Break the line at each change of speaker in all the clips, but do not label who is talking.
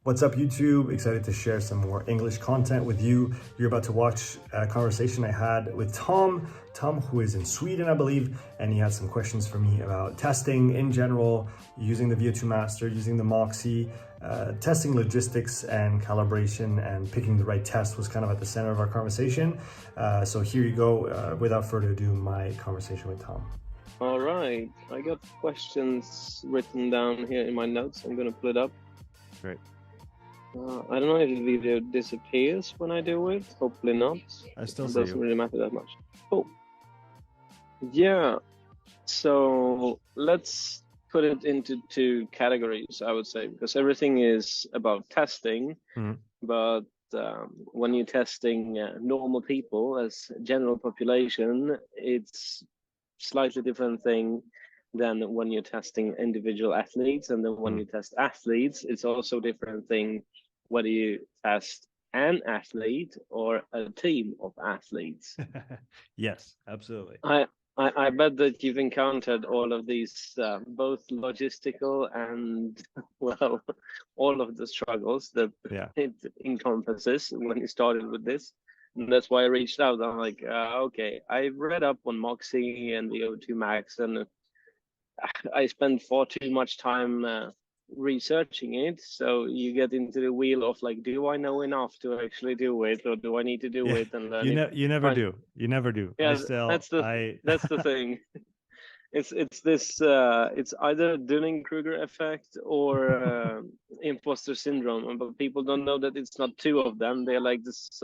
What's up, YouTube? Excited to share some more English content with you. You're about to watch a conversation I had with Tom, who is in Sweden, I believe, and he had some questions for me about testing in general, using the VO2 Master, using the Moxy, testing logistics and calibration, and picking the right test was kind of at the center of our conversation. So here you go. Without further ado, my conversation with Tom.
All right, I got questions written down here in my notes. I'm gonna pull it up.
Great.
I don't know if the video disappears when I do it. Hopefully not.
I still
It
see
doesn't
you.
really matter that much. Cool. Yeah. So let's put it into two categories, I would say, because everything is about testing.
Mhm.
But when you're testing normal people as general population, it's slightly different thing than when you're testing individual athletes, and then when you test athletes, it's also a different thing whether you test an athlete or a team of athletes.
Yes, absolutely.
I bet that you've encountered all of these, both logistical and, well, all of the struggles that it encompasses when you started with this. And that's why I reached out. I'm like, okay, I read up on Moxy and the VO2 Max, and I spent far too much time researching it. So you get into the wheel of like, do I know enough to actually do it, or do I need to do it and learn it?
You never do. You never do.
Yeah, that's the thing. It's this it's either Dunning-Kruger effect or imposter syndrome, but people don't know that it's not two of them. They're like this.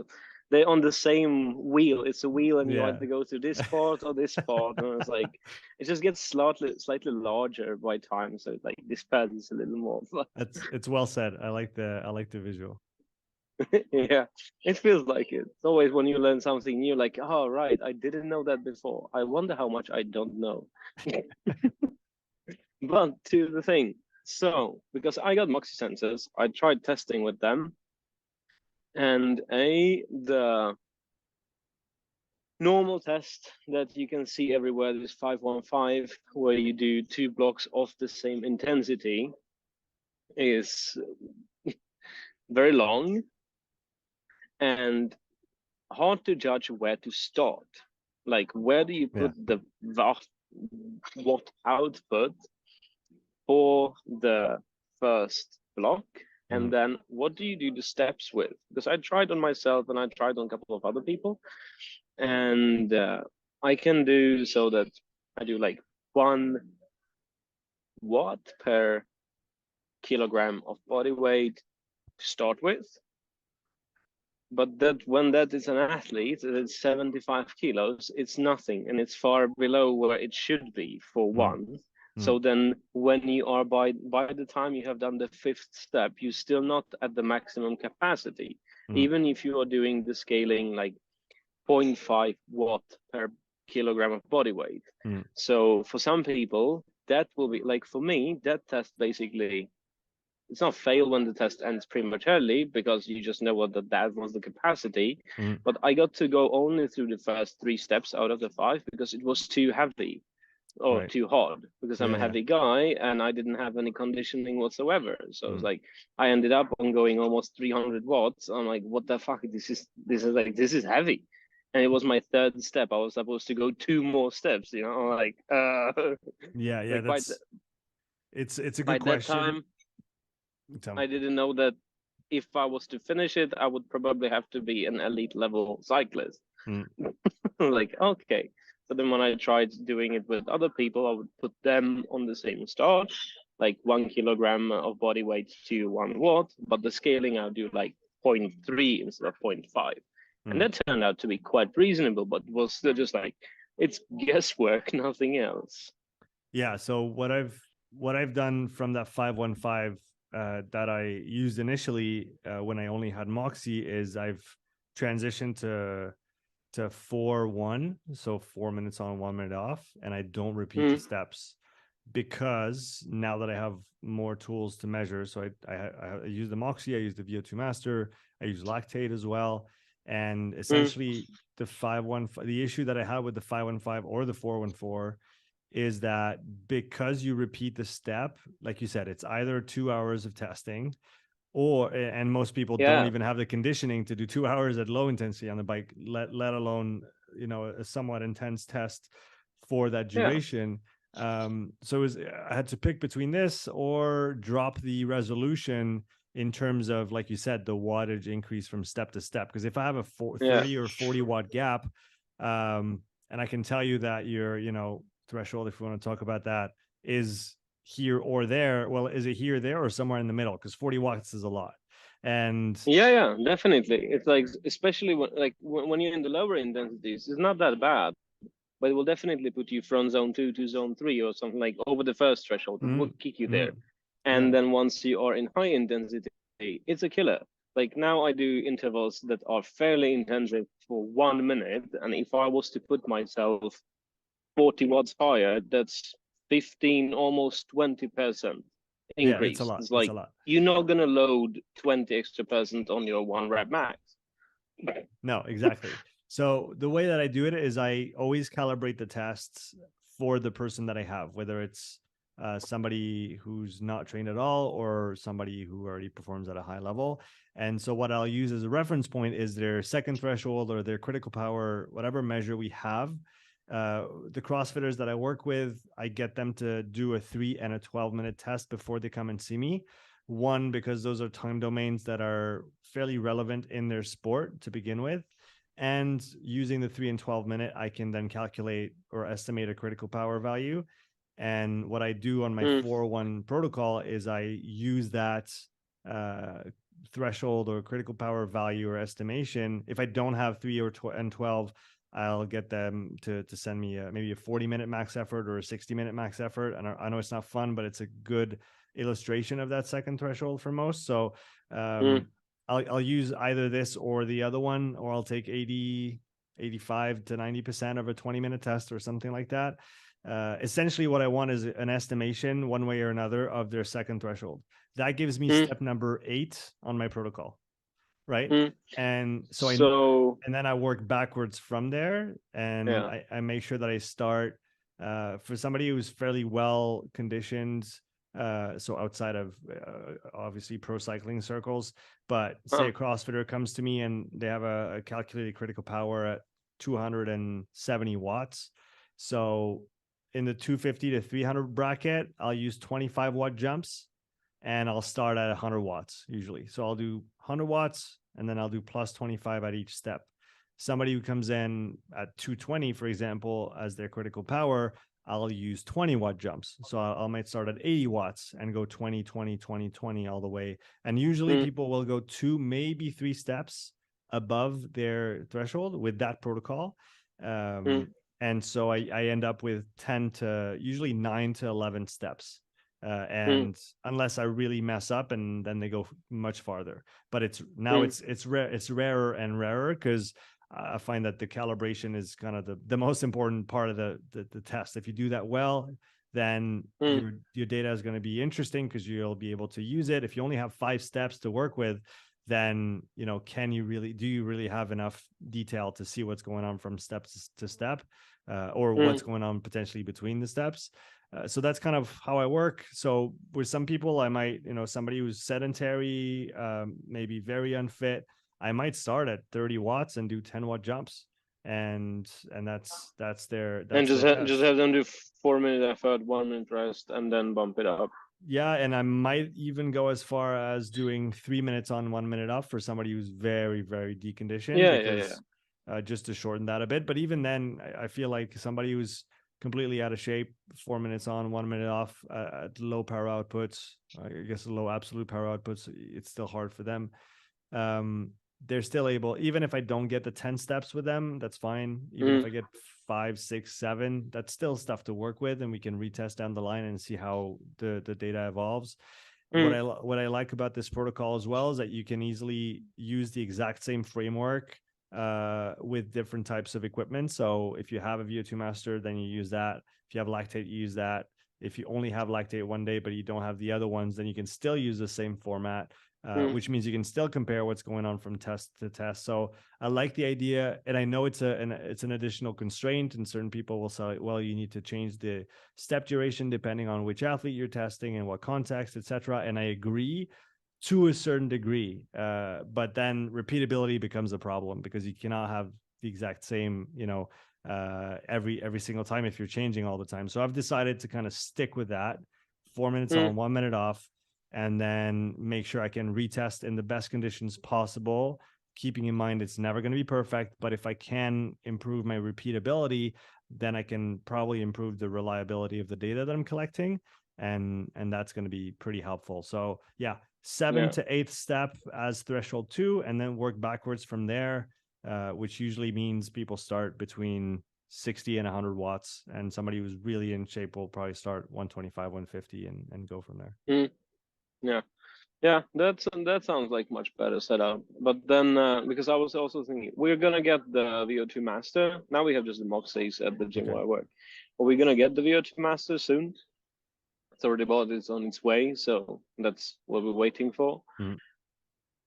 They're on the same wheel. It's a wheel, and you either go to this part or this part, and it's like it just gets slightly larger by time, so it like dispense a little more.
It's well said. I like the visual.
Yeah, it feels like it. It's always when you learn something new, like, oh, right, I didn't know that before. I wonder how much I don't know. But to the thing, so because I got Moxy sensors, I tried testing with them, and the normal test that you can see everywhere is 515, where you do 2 blocks of the same intensity, is very long and hard to judge where to start. Like, where do you put the watt output for the first block? And then what do you do the steps with? Because I tried on myself and I tried on a couple of other people. And I can do so that I do like 1 watt per kilogram of body weight to start with. But that when that is an athlete, it's 75 kilos, it's nothing, and it's far below where it should be for one. So then when you are by the time you have done the 5th step, you're still not at the maximum capacity. Even if you are doing the scaling like 0.5 watt per kilogram of body weight. So for some people, that will be like, for me, that test basically, it's not fail when the test ends prematurely because you just know what that was the capacity. But I got to go only through the first 3 steps out of the 5 because it was too heavy or too hard, because I'm a heavy guy and I didn't have any conditioning whatsoever. So it's like I ended up on going almost 300 watts. I'm like, what the fuck? This is heavy. And it was my 3rd step. I was supposed to go 2 more steps, you know, like
it's a good question.
That time, I didn't know that if I was to finish it, I would probably have to be an elite level cyclist. Like, okay. So then when I tried doing it with other people, I would put them on the same start, like 1 kilogram of body weight to 1 watt, but the scaling I'll do like 0.3 instead of 0.5. And that turned out to be quite reasonable, but was still just like, it's guesswork, nothing else.
Yeah. So what I've done from that 515 that I used initially when I only had Moxy is I've transitioned to 4-1, so 4 minutes on, 1 minute off, and I don't repeat the steps because now that I have more tools to measure. So I use the Moxy, I use the VO2 Master, I use lactate as well, and essentially the 515. The issue that I have with the 515 or the 414 is that because you repeat the step, like you said, it's either 2 hours of testing and most people don't
Yeah.
even have the conditioning to do 2 hours at low intensity on the bike, let alone, a somewhat intense test for that
Yeah.
duration. So I had to pick between this or drop the resolution in terms of, like you said, the wattage increase from step to step. Because if I have a 30 or 40 watt gap, and I can tell you that your, threshold, if we want to talk about that, is here or there. Well, is it here, there, or somewhere in the middle? Because 40 watts is a lot. And
Yeah, definitely. It's like, especially when you're in the lower intensities, it's not that bad, but it will definitely put you from zone 2 to zone 3 or something, like over the first threshold. It will kick you there.
Yeah.
And then once you are in high intensity, it's a killer. Like now I do intervals that are fairly intensive for 1 minute. And if I was to put myself 40 watts higher, that's 15, almost 20%
Yeah, it's a
increase.
lot.
It's
It's
like
a lot.
you're not gonna load 20 extra percent on your 1 rep max.
No, exactly. So the way that I do it is I always calibrate the tests for the person that I have, whether it's somebody who's not trained at all or somebody who already performs at a high level. And so what I'll use as a reference point is their second threshold or their critical power, whatever measure we have. The CrossFitters that I work with, I get them to do a 3 and a 12-minute test before they come and see me. One, because those are time domains that are fairly relevant in their sport to begin with. And using the 3 and 12-minute, I can then calculate or estimate a critical power value. And what I do on my 401 protocol is I use that threshold or critical power value or estimation. If I don't have 3 and 12, I'll get them to send me maybe a 40-minute max effort or a 60-minute max effort. And I know it's not fun, but it's a good illustration of that second threshold for most. So I'll use either this or the other one, or I'll take 85 to 90% of a 20-minute test or something like that. Essentially what I want is an estimation one way or another of their second threshold. That gives me step number 8 on my protocol. Right. And and then I work backwards from there, and I make sure that I start for somebody who's fairly well conditioned. So outside of obviously pro cycling circles, but say a CrossFitter comes to me and they have a calculated critical power at 270 watts. So in the 250 to 300 bracket, I'll use 25 watt jumps and I'll start at 100 watts usually. So I'll do 100 watts and then I'll do plus 25 at each step. Somebody who comes in at 220, for example, as their critical power, I'll use 20 watt jumps. So I might start at 80 watts and go 20, 20, 20, 20 all the way. And usually people will go 2, maybe 3 steps above their threshold with that protocol. And so I end up with 10 to usually 9 to 11 steps. And unless I really mess up, and then they go much farther. But it's rarer and rarer because I find that the calibration is kind of the most important part of the test. If you do that well, then your data is going to be interesting because you'll be able to use it. If you only have 5 steps to work with, then do you really have enough detail to see what's going on from step to step, or what's going on potentially between the steps? So that's kind of how I work. So with some people, I might, somebody who's sedentary, maybe very unfit, I might start at 30 watts and do 10 watt jumps. And that's their
and just
test.
just have them do 4-minute effort, 1-minute rest, and then bump it up.
Yeah, and I might even go as far as doing 3 minutes on, 1 minute off for somebody who's very, very deconditioned. Just to shorten that a bit. But even then, I feel like somebody who's completely out of shape, 4 minutes on, 1 minute off at low power outputs, I guess low absolute power outputs, it's still hard for them. They're still able, even if I don't get the 10 steps with them, that's fine. Even if I get 5, 6, 7, that's still stuff to work with, and we can retest down the line and see how the data evolves. What I like about this protocol as well is that you can easily use the exact same framework with different types of equipment. So if you have a VO2 master, then you use that. If you have lactate, you use that. If you only have lactate one day, but you don't have the other ones, then you can still use the same format, which means you can still compare what's going on from test to test. So I like the idea, and I know it's an additional constraint, and certain people will say, well, you need to change the step duration depending on which athlete you're testing and what context, etc. And I agree. to a certain degree. But then repeatability becomes a problem because you cannot have the exact same, every single time if you're changing all the time. So I've decided to kind of stick with that 4 minutes on, 1 minute off, and then make sure I can retest in the best conditions possible, keeping in mind it's never going to be perfect. But if I can improve my repeatability, then I can probably improve the reliability of the data that I'm collecting. And that's going to be pretty helpful. So yeah, 7 to 8th step as threshold 2, and then work backwards from there, which usually means people start between 60 and 100 watts, and somebody who's really in shape will probably start 125, 150 and go from there.
Yeah, that sounds like much better setup. But then, because I was also thinking, we're gonna get the VO2 Master. Now we have just the Moxys at the gym where I work. But we're gonna get the VO2 Master soon. It's already bought, it's on its way, so that's what we're waiting for.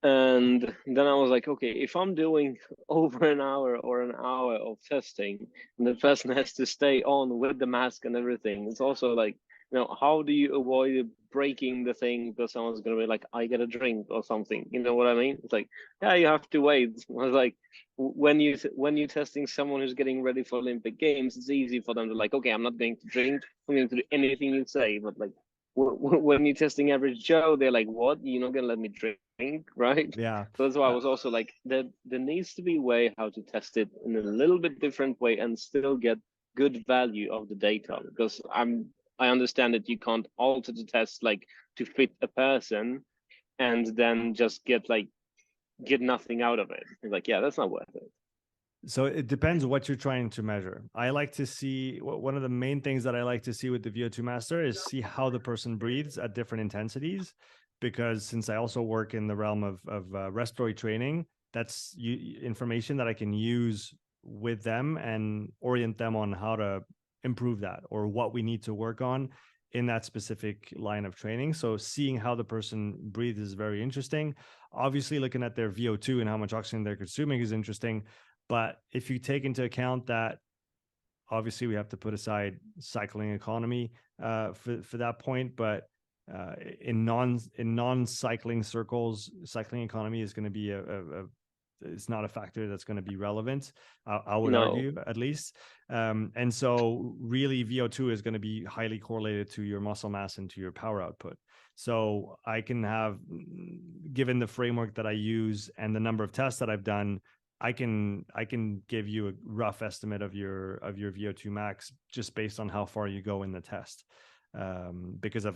And then I was like, okay, if I'm doing over an hour or an hour of testing, and the person has to stay on with the mask and everything, it's also like, how do you avoid breaking the thing because someone's gonna be like, I get a drink or something? You know what I mean? It's like, yeah, you have to wait. I was like, when you're testing someone who's getting ready for Olympic Games, it's easy for them to like, okay, I'm not going to drink, I'm going to do anything you say. But like, when you're testing average Joe, they're like, what? You're not gonna let me drink, right?
Yeah.
So that's why I was also like, there needs to be a way how to test it in a little bit different way and still get good value of the data, because I understand that you can't alter the test like to fit a person and then just get nothing out of it. It's like, yeah, that's not worth it.
So it depends what you're trying to measure. I like to see, one of the main things that I like to see with the VO2 Master is see how the person breathes at different intensities, because since I also work in the realm of respiratory training, that's information that I can use with them and orient them on how to improve that or what we need to work on in that specific line of training. So seeing how the person breathes is very interesting. Obviously, looking at their VO2 and how much oxygen they're consuming is interesting. But if you take into account that, obviously we have to put aside cycling economy for that point, but in non-cycling circles, cycling economy is going to be it's not a factor that's going to be relevant. I would argue, at least. And so really VO2 is going to be highly correlated to your muscle mass and to your power output. So I can have, given the framework that I use and the number of tests that I've done, I can give you a rough estimate of your VO2 max just based on how far you go in the test, because I'm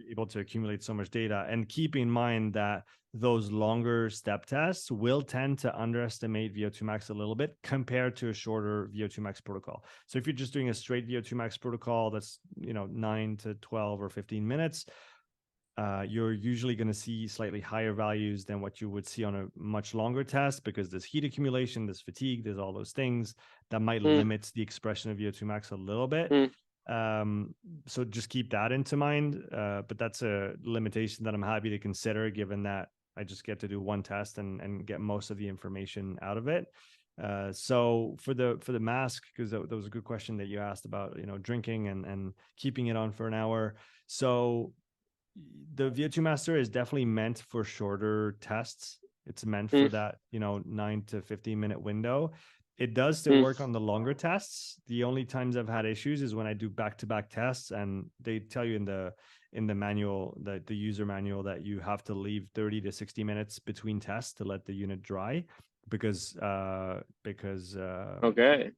able to accumulate so much data. And keep in mind that those longer step tests will tend to underestimate VO2 max a little bit compared to a shorter VO2 max protocol. So if you're just doing a straight VO2 max protocol that's 9 to 12 or 15 minutes, you're usually going to see slightly higher values than what you would see on a much longer test, because there's heat accumulation, there's fatigue, there's all those things that might limit the expression of VO2 max a little bit. So just keep that into mind. But that's a limitation that I'm happy to consider, given that I just get to do one test and get most of the information out of it. So for the mask, because that was a good question that you asked about, drinking and keeping it on for an hour. So the VO2 Master is definitely meant for shorter tests. It's meant for that, 9 to 15 minute window. It does still work on the longer tests. The only times I've had issues is when I do back-to-back tests, and they tell you in the manual, the user manual, that you have to leave 30 to 60 minutes between tests to let the unit dry, because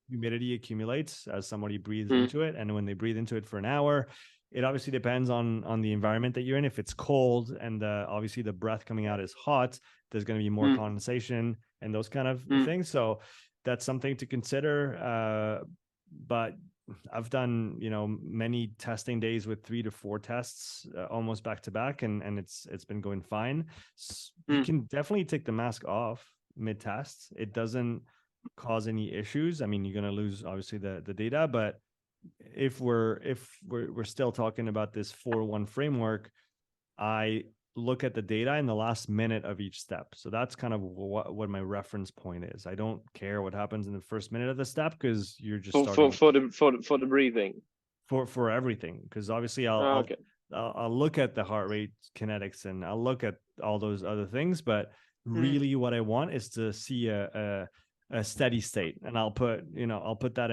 humidity accumulates as somebody breathes into it. And when they breathe into it for an hour, it obviously depends on the environment that you're in. If it's cold and obviously the breath coming out is hot, there's going to be more condensation and those kind of things. So that's something to consider. But I've done, many testing days with 3 to 4 tests almost back to back, and it's been going fine. You can definitely take the mask off mid-test. It doesn't cause any issues. I mean, you're going to lose obviously the data, but if we're still talking about this 4-1 framework, I look at the data in the last minute of each step. So that's kind of what my reference point is. I don't care what happens in the first minute of the step, because you're just
starting for the breathing,
for everything. Because obviously I'll look at the heart rate kinetics and I'll look at all those other things, but really what I want is to see a steady state, and I'll put that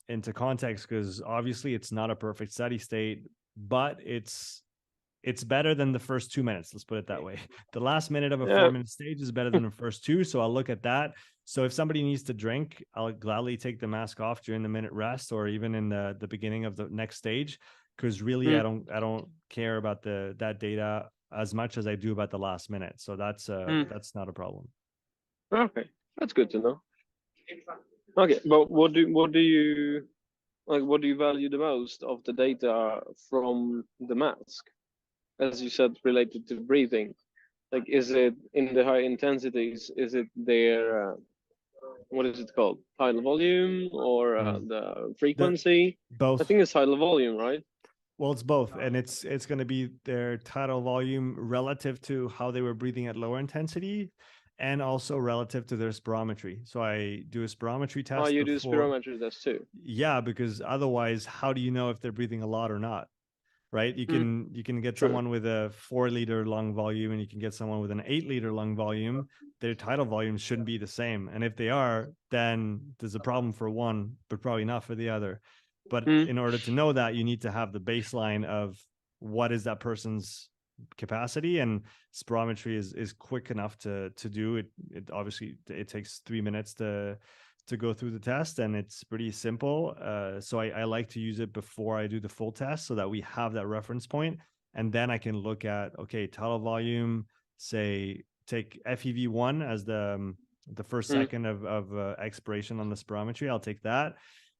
into context, because obviously it's not a perfect steady state, but it's better than the first 2 minutes. Let's put it that way. The last minute of a 4-minute stage is better than the first two. So I'll look at that. So if somebody needs to drink, I'll gladly take the mask off during the minute rest, or even in the beginning of the next stage, because really I don't care about that data as much as I do about the last minute. So that's not a problem.
Okay, that's good to know. Okay, but what do you like? What do you value the most of the data from the mask? As you said, related to breathing. Like, is it in the high intensities? Is it their what is it called? Tidal volume or the frequency?
Both.
I think it's tidal volume, right?
Well, it's both, and it's going to be their tidal volume relative to how they were breathing at lower intensity, and also relative to their spirometry. So I do a spirometry test.
Oh, you do spirometry test too?
Yeah, because otherwise, how do you know if they're breathing a lot or not? Right? You can get someone with a 4-liter lung volume, and you can get someone with an 8-liter lung volume. Their tidal volumes shouldn't be the same, and if they are, then there's a problem for one, but probably not for the other. But in order to know that, you need to have the baseline of what is that person's capacity, and spirometry is quick enough to do it. It obviously it takes 3 minutes to go through the test, and it's pretty simple. So I like to use it before I do the full test, so that we have that reference point, and then I can look at, okay, tidal volume, say take FEV1 as the first second of expiration on the spirometry. I'll take that,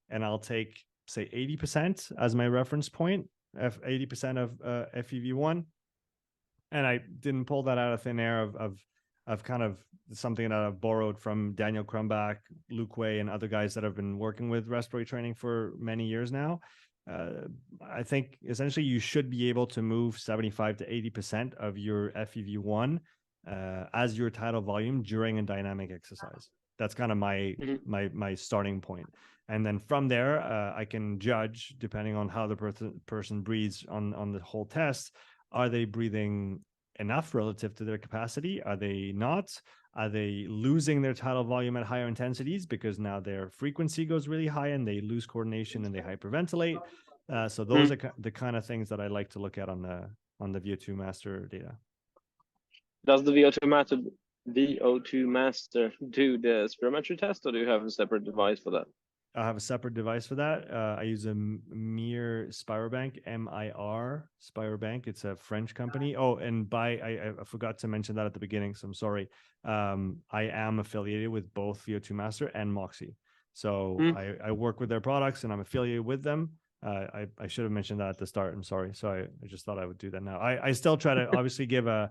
and I'll take, say, 80% as my reference point, 80% of FEV1. And I didn't pull that out of thin air of kind of something that I've borrowed from Daniel Crumbach, Luke Way, and other guys that have been working with respiratory training for many years now. I think essentially you should be able to move 75 to 80% of your FEV1 as your tidal volume during a dynamic exercise. That's kind of my starting point. And then from there, I can judge, depending on how the person breathes on the whole test. Are they breathing enough relative to their capacity? Are they not? Are they losing their tidal volume at higher intensities because now their frequency goes really high and they lose coordination and they hyperventilate? So those are the kind of things that I like to look at on the VO2 master data.
Does the VO2 master do the spirometry test, or do you have a separate device for that?
I have a separate device for that. I use a Mir Spirobank, MIR Spirobank. It's a French company. Oh, and I forgot to mention that at the beginning, so I'm sorry. I am affiliated with both VO2 Master and Moxy. So I work with their products and I'm affiliated with them. I should have mentioned that at the start. I'm sorry. So I just thought I would do that now. I still try to obviously give a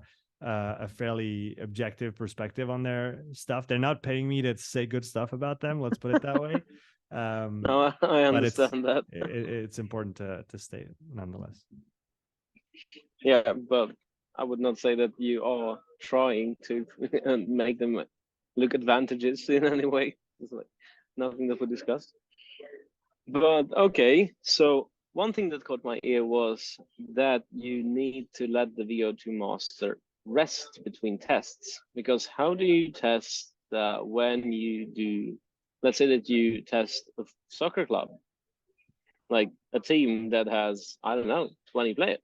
fairly objective perspective on their stuff. They're not paying me to say good stuff about them. Let's put it that way.
No, I understand that.
It's important to state nonetheless.
Yeah, but I would not say that you are trying to make them look advantages in any way. It's like nothing that we discussed. But okay, so one thing that caught my ear was that you need to let the VO2 master rest between tests, because how do you test when you do, let's say that you test a soccer club, like a team that has, I don't know, 20 players.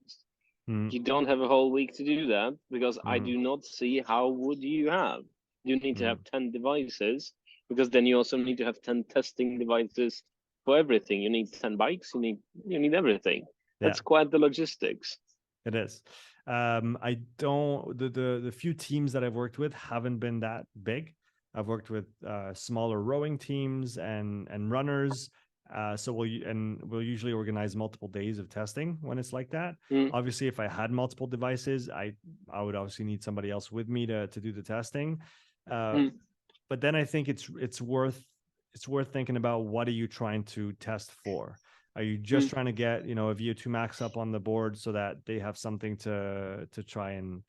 You don't have a whole week to do that, because I do not see how would you have. You need to have 10 devices, because then you also need to have 10 testing devices for everything. You need 10 bikes, you need everything. That's quite the logistics.
It is. I don't, the few teams that I've worked with haven't been that big. I've worked with smaller rowing teams and runners. So we'll usually organize multiple days of testing when it's like that. Obviously, if I had multiple devices, I would obviously need somebody else with me to do the testing. But then I think it's worth thinking about, what are you trying to test for? Are you just trying to get, a VO2 max up on the board so that they have something to try and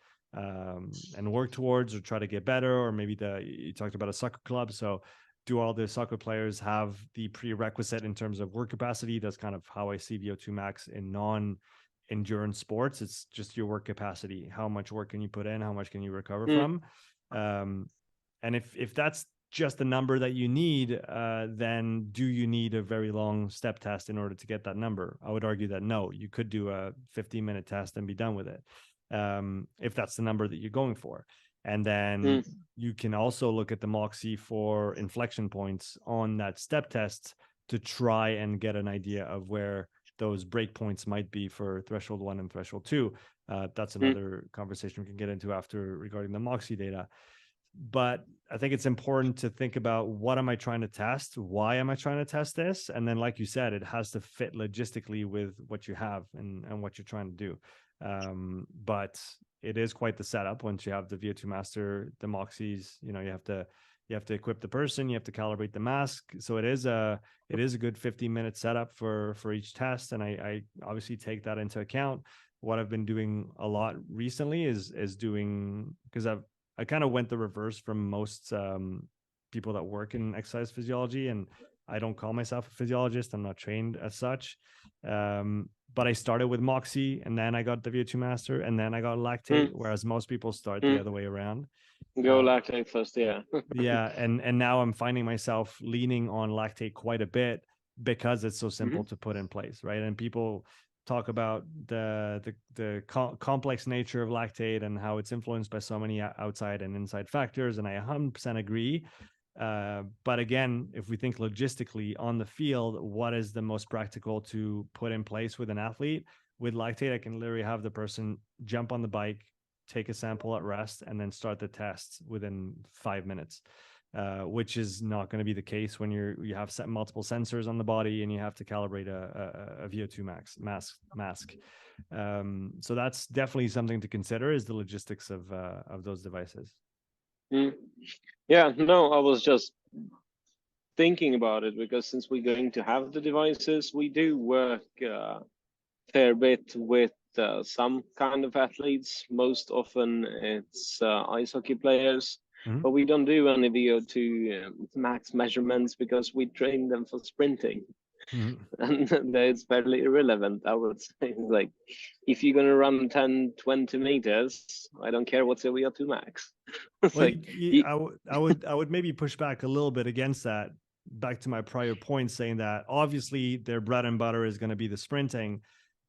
work towards, or try to get better? Or maybe you talked about a soccer club, so do all the soccer players have the prerequisite in terms of work capacity? That's kind of how I see VO2 max in non-endurance sports. It's just your work capacity. How much work can you put in? How much can you recover from? And if that's just the number that you need, then do you need a very long step test in order to get that number? I would argue that no, you could do a 15-minute test and be done with it, if that's the number that you're going for. And then you can also look at the Moxy for inflection points on that step test to try and get an idea of where those break points might be for threshold 1 and threshold 2. That's another conversation we can get into after regarding the Moxy data. But I think it's important to think about, what am I trying to test? Why am I trying to test this? And then, like you said, it has to fit logistically with what you have and what you're trying to do. But it is quite the setup once you have the VO2 master, the Moxys. You have to equip the person, you have to calibrate the mask. So it is a good 15-minute setup for each test. And I obviously take that into account. What I've been doing a lot recently is doing, because I kind of went the reverse from most people that work in exercise physiology, and I don't call myself a physiologist. I'm not trained as such. But I started with Moxy, and then I got the VO2 master, and then I got lactate, whereas most people start the other way around.
Go lactate first, yeah.
Yeah, and now I'm finding myself leaning on lactate quite a bit because it's so simple to put in place, right? And people talk about the complex nature of lactate and how it's influenced by so many outside and inside factors, and I 100% agree. But again, if we think logistically on the field, what is the most practical to put in place with an athlete? With lactate, I can literally have the person jump on the bike, take a sample at rest, and then start the tests within 5 minutes, which is not going to be the case when you have multiple sensors on the body and you have to calibrate a VO2 mask. So that's definitely something to consider, is the logistics of those devices.
Yeah, no, I was just thinking about it, because since we're going to have the devices, we do work a fair bit with some kind of athletes. Most often it's ice hockey players, but we don't do any VO2 max measurements because we train them for sprinting. And it's fairly irrelevant, I would say. Like, if you're going to run 10-20 meters, I don't care what's your VO2 max.
Well, I would maybe push back a little bit against that, back to my prior point, saying that obviously their bread and butter is going to be the sprinting,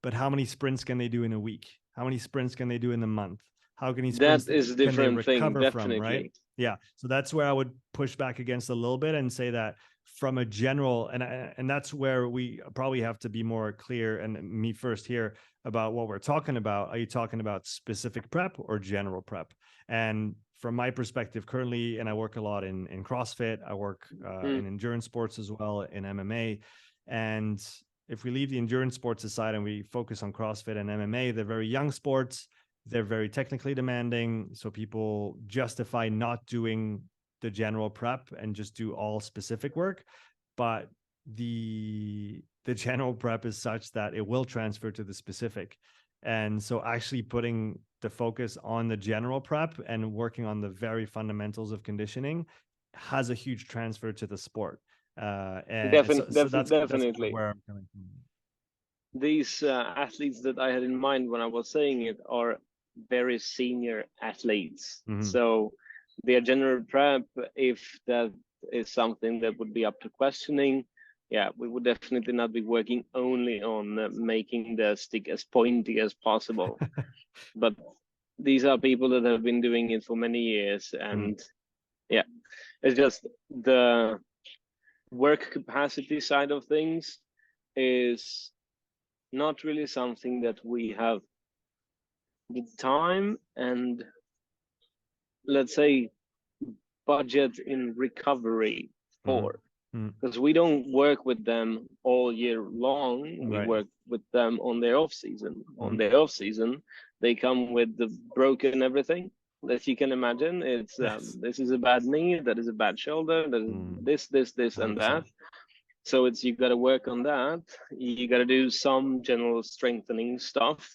but how many sprints can they do in a week? How many sprints can they do in a month? How many sprints
that is a different
can they recover
thing, definitely.
from, right? Yeah. So that's where I would push back against a little bit and say that from a general, and that's where we probably have to be more clear, and me first here, about what we're talking about. Are you talking about specific prep or general prep? And from my perspective currently, and I work a lot in CrossFit, I work in endurance sports as well, in MMA. And if we leave the endurance sports aside and we focus on CrossFit and MMA, they're very young sports. They're very technically demanding. So people justify not doing the general prep and just do all specific work. But the general prep is such that it will transfer to the specific. And so actually putting the focus on the general prep and working on the very fundamentals of conditioning has a huge transfer to the sport. So that's definitely where I'm coming from.
These athletes that I had in mind when I was saying it are very senior athletes. So their general prep, if that is something that would be up to questioning, yeah, we would definitely not be working only on making the stick as pointy as possible. But these are people that have been doing it for many years, and yeah, it's just the work capacity side of things is not really something that we have the time and, let's say, budget in recovery for, because we don't work with them all year long. We work with them on their off season. On their off season, they come with the broken everything that you can imagine. It's this is a bad knee, that is a bad shoulder, that is this and that. So you got to work on that. You got to do some general strengthening stuff,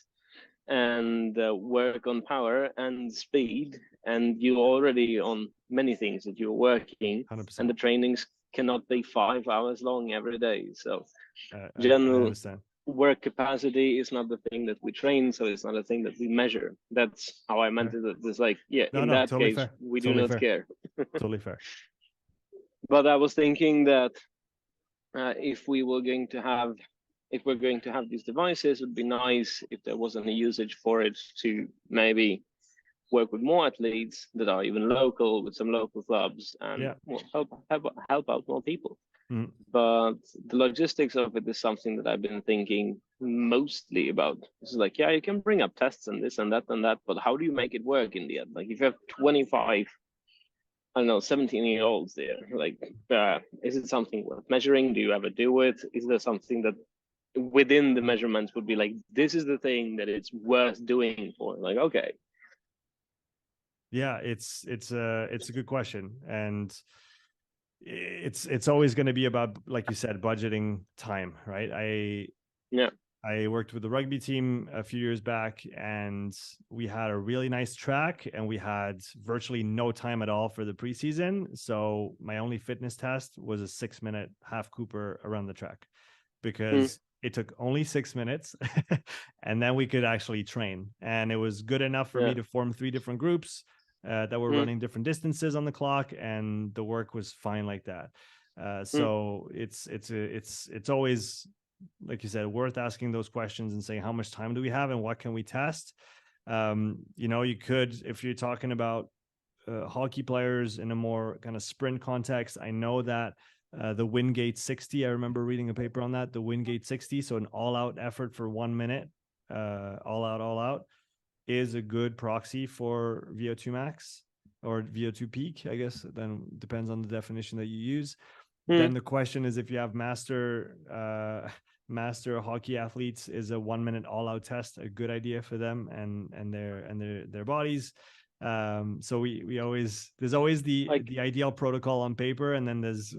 and work on power and speed, and you're already on many things that you're working,
100%.
and the trainings cannot be 5 hours long every day. So
I
general
understand.
work capacity is not the thing that we train, so it's not a thing that we measure. That's how I meant
Fair.
it. It's like, yeah,
No,
in
no,
that
totally
case,
fair.
we do
Totally
not
fair.
care.
Totally fair.
But I was thinking that if we're going to have these devices, it would be nice if there wasn't a usage for it to maybe work with more athletes that are even local, with some local clubs, and
Yeah.
help out more people.
Mm.
But the logistics of it is something that I've been thinking mostly about. It's like, yeah, you can bring up tests and this and that, but how do you make it work in the end? Like, if you have 25, I don't know, 17-year-olds there, like, is it something worth measuring? Do you ever do it? Is there something that within the measurements would be like, this is the thing that it's worth doing for? Like, okay.
Yeah, it's a good question, and it's always going to be about, like you said, budgeting time, right?
Yeah.
I worked with the rugby team a few years back, and we had a really nice track, and we had virtually no time at all for the preseason. So my only fitness test was a 6-minute half Cooper around the track, because it took only 6 minutes and then we could actually train. And it was good enough for me to form 3 different groups that were running different distances on the clock, and the work was fine like that. So it's always, like you said, worth asking those questions and saying, how much time do we have and what can we test? You could, if you're talking about hockey players in a more kind of sprint context, I know that the Wingate 60, I remember reading a paper on that, the Wingate 60, so an all-out effort for 1 minute, all out, is a good proxy for VO2 max or VO2 peak, I guess. Then depends on the definition that you use. Then the question is, if you have master hockey athletes, is a 1 minute all out test a good idea for them and their bodies? So we always, there's always the ideal protocol on paper, and then there's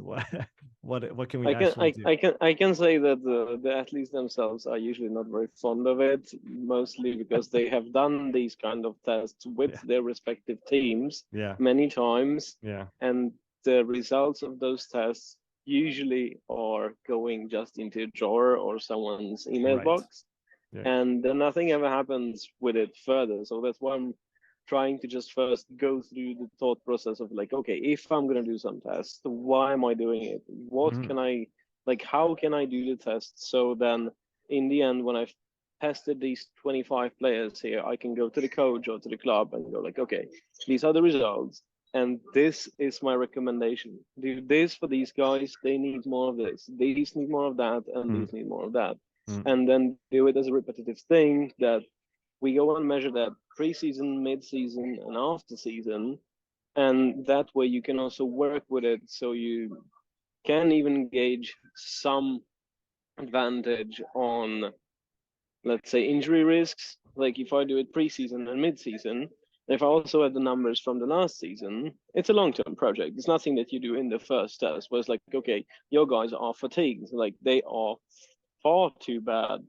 what can we actually do?
I can say that the athletes themselves are usually not very fond of it, mostly because they have done these kind of tests with their respective teams many times, and the results of those tests usually are going just into a drawer or someone's email box, and then nothing ever happens with it further. So that's why I'm trying to just first go through the thought process of like, okay, if I'm going to do some tests, why am I doing it? What can I, like, how can I do the test? So then in the end, when I've tested these 25 players here, I can go to the coach or to the club and go like, okay, these are the results, and this is my recommendation. Do this for these guys. They need more of this. These need more of that, and these need more of that. And then do it as a repetitive thing that we go and measure that pre-season, mid-season, and after season, and that way you can also work with it, so you can even gauge some advantage on, let's say, injury risks. Like if I do it pre-season and mid-season, if I also have the numbers from the last season, it's a long-term project. It's nothing that you do in the first test, where it's like, okay, your guys are fatigued, like they are far too bad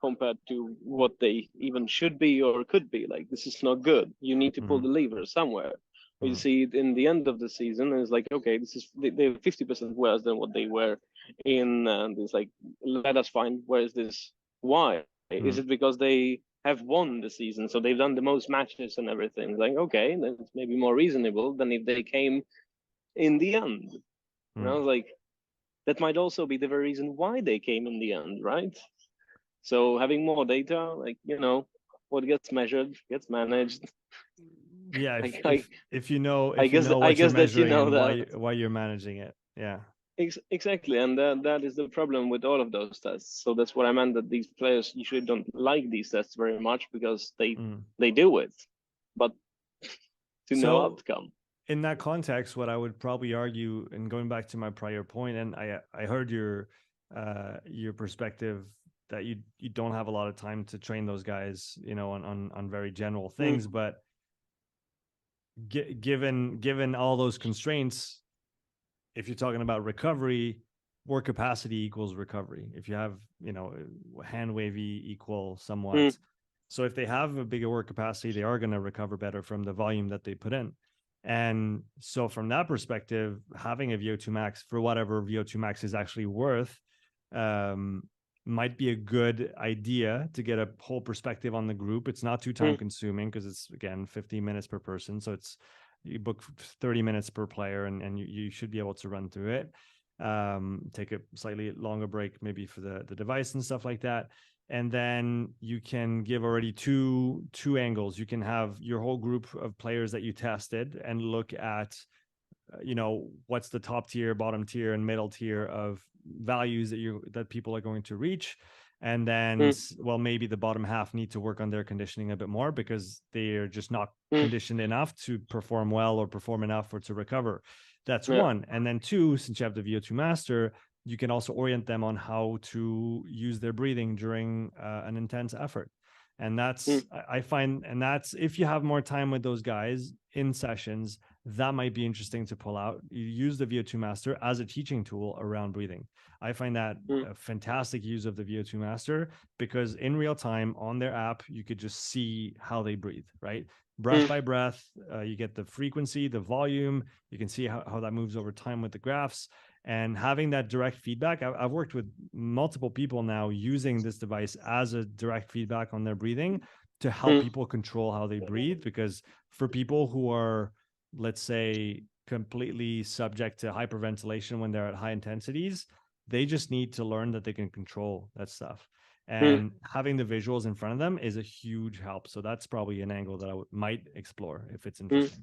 compared to what they even should be or could be. Like, this is not good. You need to pull the lever somewhere. You see it in the end of the season, and it's like, okay, this is they're 50% worse than what they were in. And it's like, let us find where is this? Why is it because they have won the season, so they've done the most matches and everything? Like, okay, that's maybe more reasonable than if they came in the end. And I was like, that might also be the very reason why they came in the end, right? So having more data, like, what gets measured gets managed.
Yeah,
I
if you know
guess
what you're
that
measuring and
that.
why you're managing it. Yeah.
Exactly, and that is the problem with all of those tests. So that's what I meant, that these players usually don't like these tests very much because they do it, but to no outcome.
In that context, what I would probably argue, and going back to my prior point, and I heard your perspective that you don't have a lot of time to train those guys, on very general things, but given all those constraints, if you're talking about recovery, work capacity equals recovery. If you have, hand wavy equal somewhat So if they have a bigger work capacity, they are going to recover better from the volume that they put in. And so from that perspective, having a VO2 max for whatever VO2 max is actually worth, might be a good idea to get a whole perspective on the group. It's not too time consuming because it's, again, 15 minutes per person. So it's, you book 30 minutes per player, and you should be able to run through it. Take a slightly longer break maybe for the device and stuff like that. And then you can give already two angles. You can have your whole group of players that you tested and look at, what's the top tier, bottom tier, and middle tier of values that people are going to reach. And then, well, maybe the bottom half need to work on their conditioning a bit more because they're just not conditioned enough to perform well or perform enough or to recover. That's one. And then two, since you have the VO2 master, you can also orient them on how to use their breathing during an intense effort. And that's, I find, and that's, if you have more time with those guys in sessions, that might be interesting to pull out. You use the VO2 master as a teaching tool around breathing. I find that a fantastic use of the VO2 master, because in real time on their app, you could just see how they breathe, right? Breath by breath, you get the frequency, the volume, you can see how that moves over time with the graphs. And having that direct feedback, I've worked with multiple people now using this device as a direct feedback on their breathing to help people control how they breathe. Because for people who are, let's say, completely subject to hyperventilation when they're at high intensities, they just need to learn that they can control that stuff. And having the visuals in front of them is a huge help. So that's probably an angle that I might explore if it's interesting.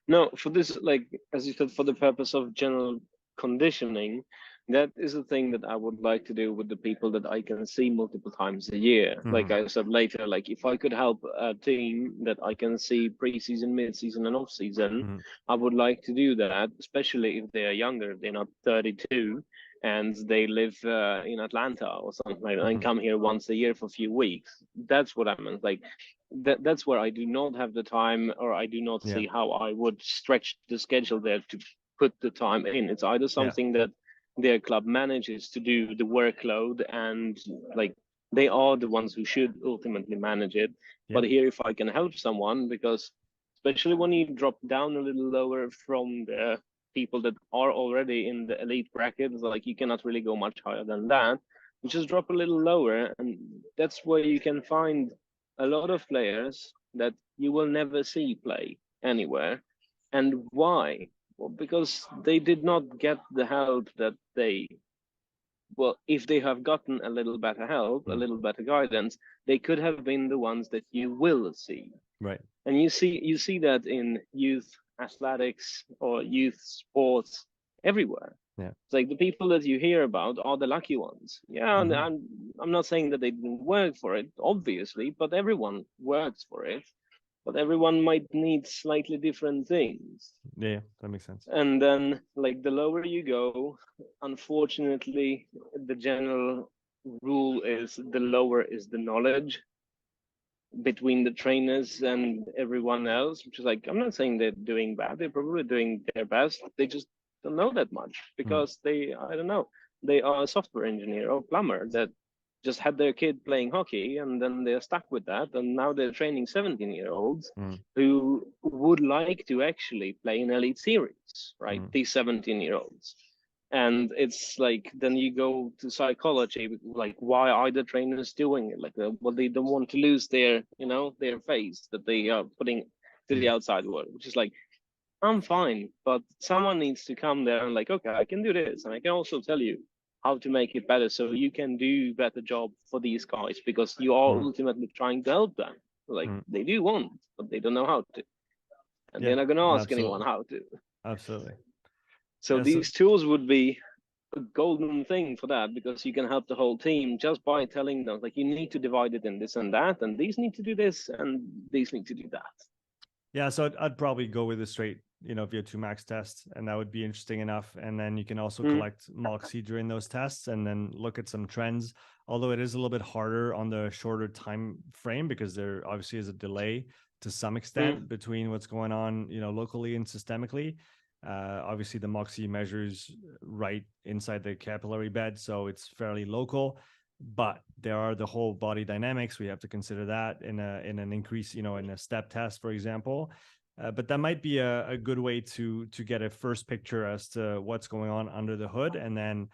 No, for this, like, as you said, for the purpose of general conditioning, that is a thing that I would like to do with the people that I can see multiple times a year. Like I said later, like if I could help a team that I can see pre-season, mid-season, and off-season, I would like to do that, especially if they are younger, they're not 32, and they live in Atlanta or something like that, and come here once a year for a few weeks. That's what I meant. Like that's where I do not have the time, or I do not see how I would stretch the schedule there to put the time in. It's either something that their club manages to do the workload, and like they are the ones who should ultimately manage it. But here, if I can help someone, because especially when you drop down a little lower from the people that are already in the elite bracket, like you cannot really go much higher than that. You just drop a little lower, and that's where you can find a lot of players that you will never see play anywhere. And why? Well, because they did not get the help that well, if they have gotten a little better help, a little better guidance, they could have been the ones that you will see.
Right.
And you see that in youth athletics or youth sports everywhere.
Yeah.
It's like the people that you hear about are the lucky ones. Yeah, and I'm not saying that they didn't work for it, obviously, but everyone works for it. But everyone might need slightly different things.
Yeah, that makes sense.
And then, like, the lower you go, unfortunately, the general rule is the lower is the knowledge between the trainers and everyone else, which is like, I'm not saying they're doing bad, they're probably doing their best. They just don't know that much because I don't know, they are a software engineer or plumber that just had their kid playing hockey, and then they're stuck with that, and now they're training 17-year-olds who would like to actually play in elite series, right? These 17-year-olds. And it's like, then you go to psychology, like, why are the trainers doing it? Like, well, they don't want to lose their, their face that they are putting to the outside world, which is like, I'm fine, but someone needs to come there and like, okay, I can do this, and I can also tell you how to make it better so you can do better job for these guys, because you are ultimately trying to help them. Like, they do want, but they don't know how to, and they're not going to ask anyone how to.
Absolutely.
So these tools would be a golden thing for that, because you can help the whole team just by telling them, like, you need to divide it in this and that, and these need to do this, and these need to do that.
Yeah, so I'd probably go with a straight, VO2 max test, and that would be interesting enough. And then you can also collect Moxy during those tests and then look at some trends, although it is a little bit harder on the shorter time frame because there obviously is a delay to some extent between what's going on, locally and systemically. Obviously, the Moxy measures right inside the capillary bed, so it's fairly local. but there are the whole body dynamics. We have to consider that in an increase, in a step test, for example. But that might be a good way to get a first picture as to what's going on under the hood. And then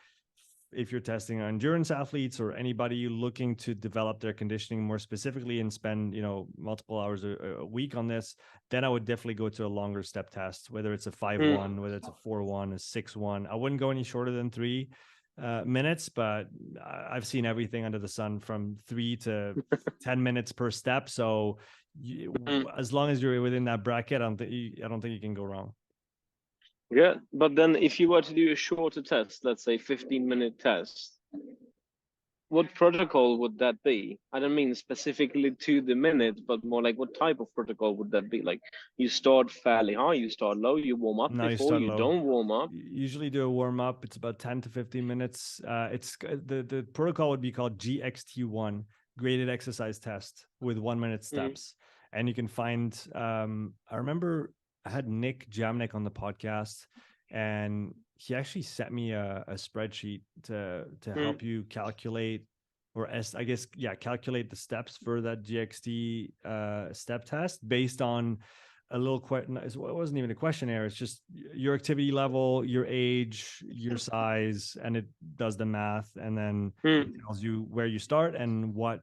if you're testing endurance athletes or anybody looking to develop their conditioning more specifically and spend, multiple hours a week on this, then I would definitely go to a longer step test, whether it's a 5-1, whether it's a 4-1, a 6-1. I wouldn't go any shorter than 3 minutes, but I've seen everything under the sun from 3 to 10 minutes per step. So as long as you're within that bracket, I don't think you can go wrong.
Yeah, but then if you were to do a shorter test, let's say 15-minute test, what protocol would that be? I don't mean specifically to the minute, but more like what type of protocol would that be? Like you start fairly high, you start low, you warm up before, you don't warm up.
Usually do a warm up. It's about 10 to 15 minutes. It's the protocol would be called GXT1, graded exercise test with 1 minute steps. And you can find, I remember I had Nick Jamnik on the podcast, and he actually sent me a spreadsheet to help you calculate, or calculate the steps for that GXT step test based on a little question. It wasn't even a questionnaire. It's just your activity level, your age, your size, and it does the math, and then it tells you where you start and what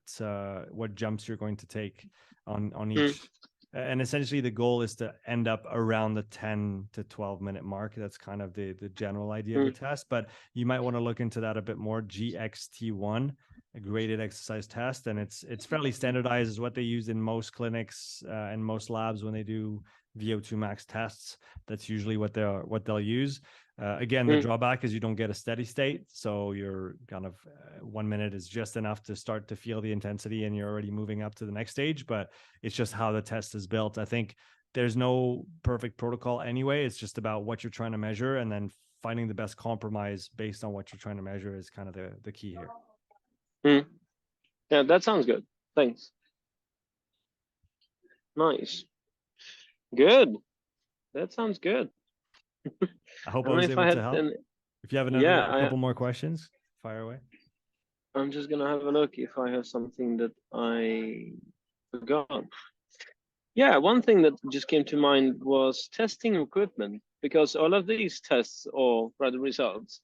jumps you're going to take on each. And essentially the goal is to end up around the 10 to 12 minute mark. That's kind of the general idea of the test, but you might want to look into that a bit more. GXT1, a graded exercise test. And it's fairly standardized, is what they use in most clinics and most labs when they do VO2 max tests. That's usually what they'll use. Again, the drawback is you don't get a steady state. So you're kind of 1 minute is just enough to start to feel the intensity, and you're already moving up to the next stage. But it's just how the test is built. I think there's no perfect protocol anyway. It's just about what you're trying to measure, and then finding the best compromise based on what you're trying to measure is kind of the key here.
Yeah, that sounds good. Thanks. Nice. Good. That sounds good.
I hope I was able to help. If you have a couple more questions, fire away.
I'm just gonna have a look if I have something that I forgot. Yeah, one thing that just came to mind was testing equipment, because all of these tests, or rather results,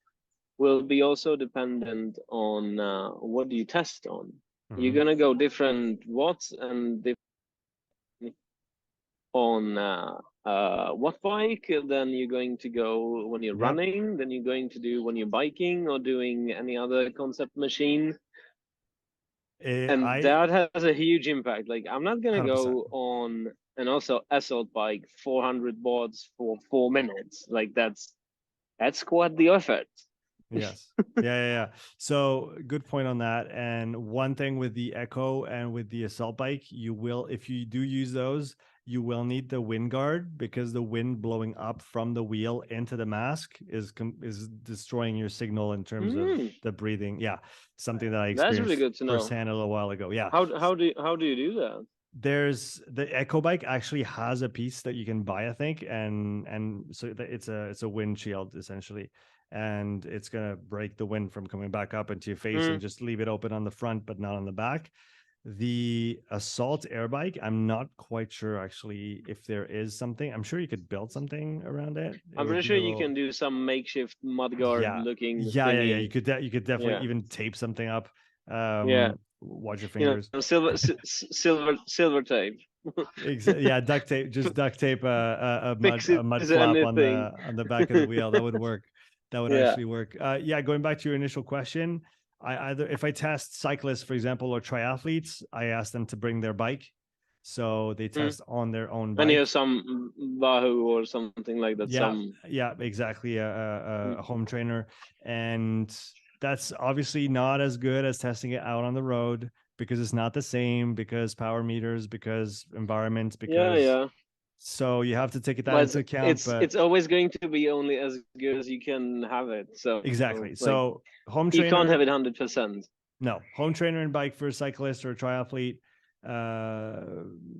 will be also dependent on what do you test on. You're gonna go different watts and different on what bike, then you're going to go when you're running, then you're going to do when you're biking or doing any other concept machine. And that has a huge impact. Like I'm not going to go on an assault bike 400 watts for 4 minutes. Like that's quite the effort.
Yes. Yeah. So good point on that. And one thing with the Echo and with the assault bike, you will, if you do use those, you will need the wind guard, because the wind blowing up from the wheel into the mask is destroying your signal in terms of the breathing. Yeah. Something that I experienced
really good to know
firsthand a little while ago. Yeah.
How do you do that?
There's the Echo bike actually has a piece that you can buy, I think. And so it's a windshield essentially. And it's going to break the wind from coming back up into your face and just leave it open on the front, but not on the back. The assault air bike, I'm not quite sure actually if there is something. I'm sure you could build something around it.
I'm pretty sure you can do some makeshift mudguard looking.
Yeah. You could definitely even tape something up. Watch your fingers.
Silver tape.
Duct tape. Just duct tape a mud flap on the back of the wheel. That would work. That would actually work. Going back to your initial question, if I test cyclists, for example, or triathletes, I ask them to bring their bike, so they test on their own bike.
And you have some Wahoo or something like that.
Yeah, exactly. A home trainer, and that's obviously not as good as testing it out on the road, because it's not the same, because power meters, because environment, because so you have to take that into account.
It's always going to be only as good as you can have it. So
exactly. So home trainer,
you can't have it 100%.
No, home trainer and bike for a cyclist or a triathlete.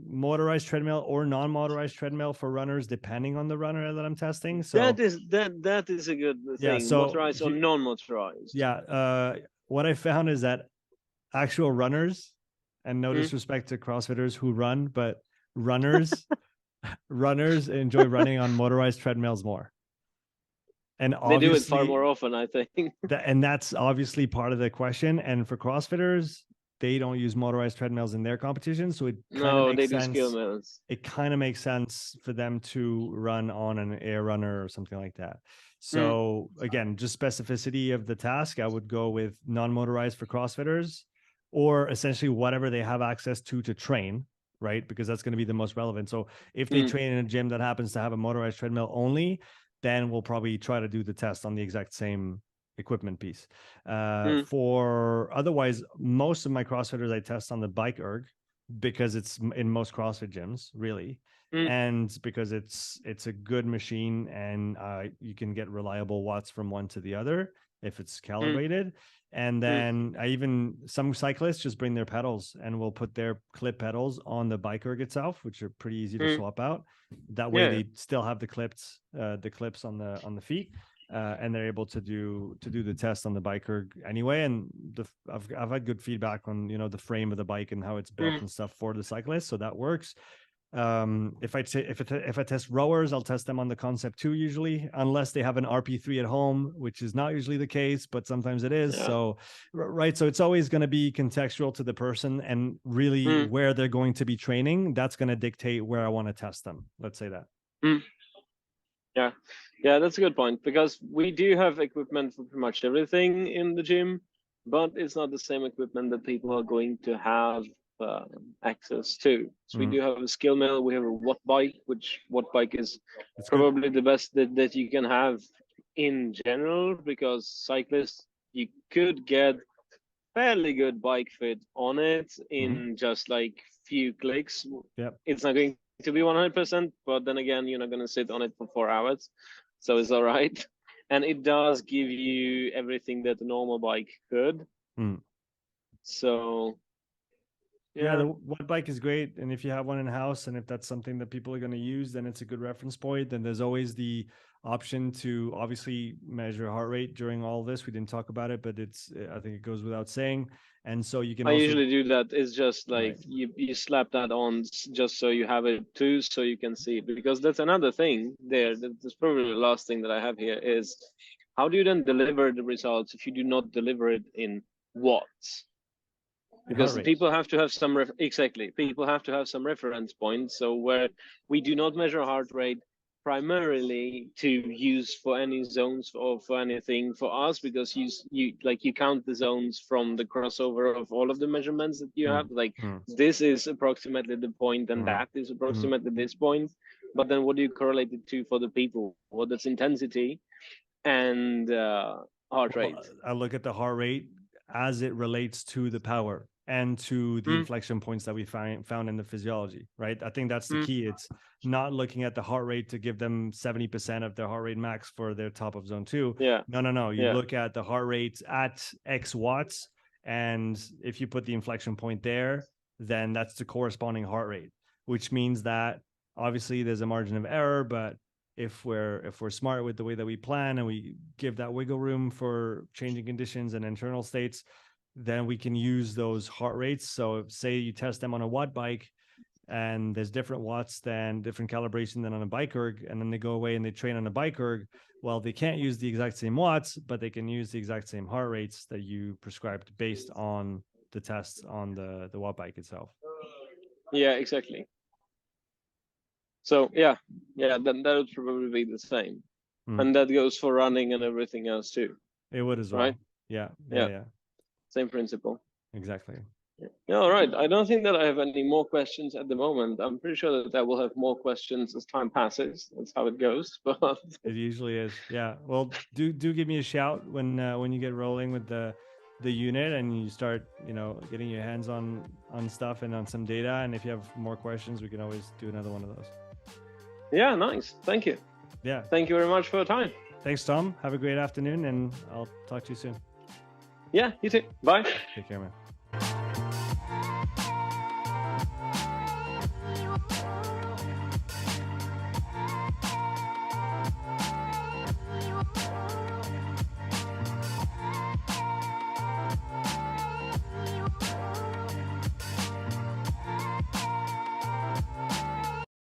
Motorized treadmill or non-motorized treadmill for runners, depending on the runner that I'm testing. So
that is a good thing. So motorized or non-motorized.
What I found is that actual runners, and no disrespect to CrossFitters who run, but runners enjoy running on motorized treadmills more. And
They do it far
obviously,
more often, I think.
and that's obviously part of the question. And for CrossFitters, they don't use motorized treadmills in their competitions, so it kind of makes
they do
sense.
skill mills.
It kind of makes sense for them to run on an air runner or something like that. So again, just specificity of the task, I would go with non-motorized for CrossFitters, or essentially whatever they have access to train, right? Because that's going to be the most relevant. So if they train in a gym that happens to have a motorized treadmill only, then we'll probably try to do the test on the exact same equipment piece. For otherwise, most of my CrossFitters I test on the bike erg, because it's in most CrossFit gyms, really. And because it's a good machine, and you can get reliable watts from one to the other if it's calibrated. And then some cyclists just bring their pedals, and will put their clip pedals on the bike erg itself, which are pretty easy to swap out. That way they still have the clips on the feet. And they're able to do the test on the bike erg anyway. And I've had good feedback on, the frame of the bike and how it's built and stuff for the cyclist, so that works. If I test rowers, I'll test them on the Concept 2 usually, unless they have an RP3 at home, which is not usually the case, but sometimes it is. So right, so it's always going to be contextual to the person, and really where they're going to be training, that's going to dictate where I want to test them. Let's say that.
Yeah, that's a good point, because we do have equipment for pretty much everything in the gym, but it's not the same equipment that people are going to have access to. So we do have a skill mill, we have a watt bike, which watt bike is probably the best that you can have in general, because cyclists, you could get fairly good bike fit on it in just like few clicks. It's not going to be 100%, but then again, you're not going to sit on it for 4 hours, so it's all right. And it does give you everything that a normal bike could. So
the watt bike is great, and if you have one in house, and if that's something that people are going to use, then it's a good reference point. Then there's always the option to obviously measure heart rate during all this. We didn't talk about it, but I think it goes without saying. And so you can
I usually do that. It's just like you slap that on just so you have it too, so you can see, because that's another thing there. That's probably the last thing that I have here is, how do you then deliver the results if you do not deliver it in watts? Because people have to have some people have to have some reference points. So where we do not measure heart rate primarily to use for any zones or for anything for us, because you count the zones from the crossover of all of the measurements that you have. Like this is approximately the point, and that is approximately this point. But then what do you correlate it to for the people? Well, that's intensity and heart rate.
I look at the heart rate as it relates to the power and to the inflection points that we found in the physiology, right? I think that's the key. It's not looking at the heart rate to give them 70% of their heart rate max for their top of zone 2. No. You look at the heart rate at X watts, and if you put the inflection point there, then that's the corresponding heart rate, which means that obviously there's a margin of error, but if we're smart with the way that we plan, and we give that wiggle room for changing conditions and internal states, then we can use those heart rates. So say you test them on a watt bike, and there's different watts than different calibration than on a bike erg, and then they go away and they train on a bike erg. Well, they can't use the exact same watts, but they can use the exact same heart rates that you prescribed based on the tests on the watt bike itself.
Yeah, exactly. So then that would probably be the same. And that goes for running and everything else too.
It would as well. Right? Yeah.
Same principle.
Exactly.
Yeah, all right. I don't think that I have any more questions at the moment. I'm pretty sure that I will have more questions as time passes. That's how it goes. But
it usually is. Yeah. Well, do give me a shout when you get rolling with the unit, and you start, getting your hands on stuff and on some data. And if you have more questions, we can always do another one of those. Yeah,
nice. Thank you.
Yeah.
Thank you very much for your time.
Thanks, Tom. Have a great afternoon, and I'll talk to you soon.
Yeah, you too. Bye.
Take care, man.